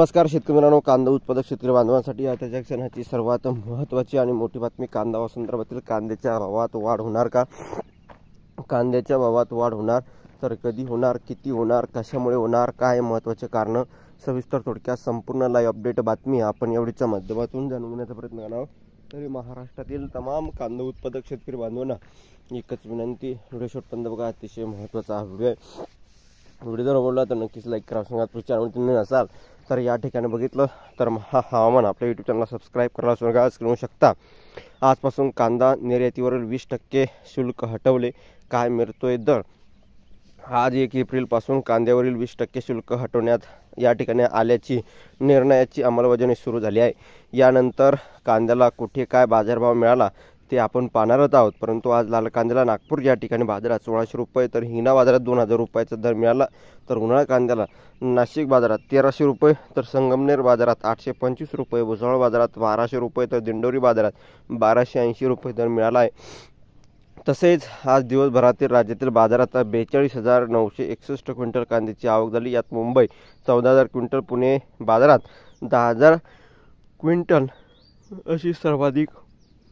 नमस्कार शेतकरी मित्रांनो, कांदा उत्पादक शेतकरी बांधवांसाठी आताच्या क्षणाची सर्वात महत्त्वाची आणि मोठी बातमी. कांदा संदर्भातील कांद्याच्या भावात वाढ होणार का? कांद्याच्या भावात वाढ होणार तर कधी होणार, किती होणार, कशामुळे होणार, काय महत्त्वाचे कारण, सविस्तर थोडक्यात संपूर्ण लाईव्ह अपडेट बातमी आपण एवढीच्या माध्यमातून जाणून घेण्याचा प्रयत्न करणार. तरी महाराष्ट्रातील तमाम कांदा उत्पादक शेतकरी बांधवांना एकच विनंती, व्हिडिओ शेवटपर्यंत बघा. अतिशय महत्त्वाचा हा व्हिडिओ आहे. व्हिडिओ जर आवडला तर नक्कीच लाईक करा. सांगा चॅनलवरती नवीन असाल तर या ठिकाणी बघितलं तर हवामान आपल्या यूट्यूब चॅनलला सबस्क्राईब करायला सुरुवात करू शकता. आजपासून कांदा निर्यातीवरील 20% शुल्क हटवले, काय मिळतोय दर? आज 1 एप्रिलपासून कांद्यावरील 20% शुल्क हटवण्यात या ठिकाणी आल्याची निर्णयाची अंमलबजावणी सुरू झाली आहे. यानंतर कांद्याला कुठे काय बाजारभाव मिळाला ते आपण पाहणारच आहोत. परंतु आज लाल कांद्याला नागपूर या ठिकाणी बाजारात 1600 रुपये, तर हिंगणा बाजारात 2000 रुपयाचा दर मिळाला. तर उन्हाळा कांद्याला नाशिक बाजारात 1300 रुपये, तर संगमनेर बाजारात 825 रुपये, भुसावळ बाजारात 1200 रुपये, तर दिंडोरी बाजारात 1280 रुपये दर मिळाला आहे. तसेच आज दिवसभरातील राज्यातील बाजारात 42,961 क्विंटल कांद्याची आवक झाली. यात मुंबई 14,000 क्विंटल, पुणे बाजारात 10,000 क्विंटल अशी सर्वाधिक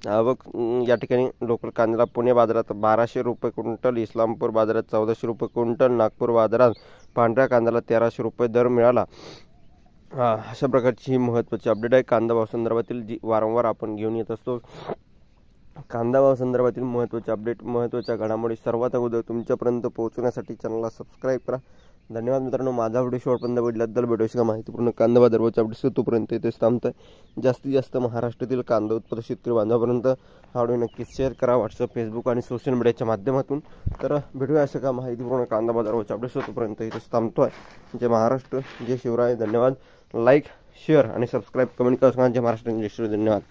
आवक या ठिकाणी लोकल कांद्याला पुणे बाजारात 1200 रुपये क्विंटल, इस्लामपूर बाजारात 1400 रुपये क्विंटल, नागपूर बाजारात पांढऱ्या कांद्याला 1300 रुपये दर मिळाला. अशा प्रकारची ही महत्त्वाची अपडेट आहे कांदा भाव संदर्भातील, जी वारंवार आपण घेऊन येत असतो. कांदा भाव संदर्भातील महत्त्वाचे अपडेट, महत्त्वाच्या घडामोडी सर्वात अगोदर तुमच्यापर्यंत पोहोचवण्यासाठी चॅनलला सबस्क्राईब करा. धन्यवाद मित्रांनो. माझा व्हिडिओ शेवटपर्यंत बघितल्याबद्दल. व्हिडिओची का माहितीपूर्ण कांदा बाजाराच्या अपडेट्स तोपर्यंत इथेच थांबतोय. जास्तीत जास्त महाराष्ट्रातील कांदा उत्पादक शेतकरी बांधवापर्यंत हा व्हिडिओ नक्कीच शेअर करा व्हॉट्सअप, फेसबुक आणि सोशल मीडियाच्या माध्यमातून. तर भेटूया अशा का माहितीपूर्ण कांदा बाजाराच्या अपडेट्स तोपर्यंत इथेच थांबतोय. जय महाराष्ट्र, जय शिवराय. धन्यवाद. लाईक, शेअर आणि सबस्क्राईब, कमेंट करा. जय महाराष्ट्र, जय शिवराय. धन्यवाद.